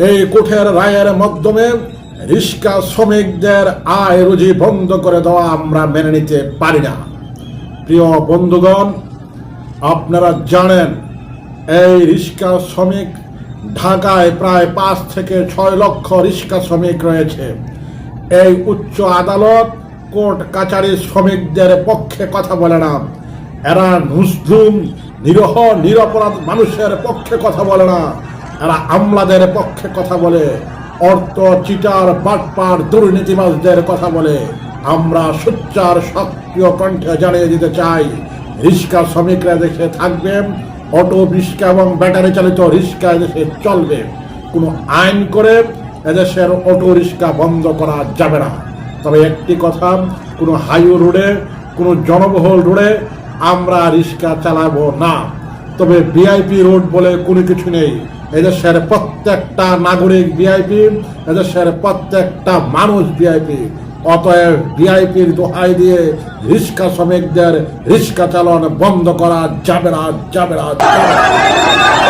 এই কোর্টের রায়ের মাধ্যমে রিক্সা শ্রমিকদের আয় রুজি বন্ধ করে দেওয়া আমরা মেনে নিতে পারি না। প্রিয় বন্ধুগণ, আপনারা জানেন এই রিক্সা শ্রমিক ঢাকায় প্রায় 5 থেকে 6 লক্ষ রিক্সা শ্রমিক রয়েছে। এই উচ্চ আদালত কোর্ট কাচারি শ্রমিকদের পক্ষে কথা বলে না। এরা মুসলিম নিরহ নিরপরাধ মানুষের পক্ষে কথা বলে না, এরা আমলাদের পক্ষে কথা বলে, অর্থ চিটার বাটপার দুর্নীতিবাজদের কথা বলে। আমরা সোচ্চার সক্রিয় কণ্ঠে জানিয়ে দিতে চাই, রিক্সা শ্রমিকরা দেশে থাকবে, অটো রিক্সা এবং ব্যাটারি চালিত রিক্সা দেশে চলবে। কোনো আইন করে এদেশের অটো রিক্সা বন্ধ করা যাবে না। তবে একটি কথা, কোনো হাইওয়ে রোডে, কোনো জনবহুল রোডে আমরা রিক্সা চালাবো না। তবে ভিআইপি রোড বলে কোনো কিছু নেই। এদেশের প্রত্যেকটা নাগরিক ভিআইপি, এদেশের প্রত্যেকটা মানুষ ভিআইপি। অতএব ভিআইপির দোহাই দিয়ে রিক্সা শ্রমিকদের রিক্সা চালন বন্ধ করা যাবে না, যাবে না, যাবে না।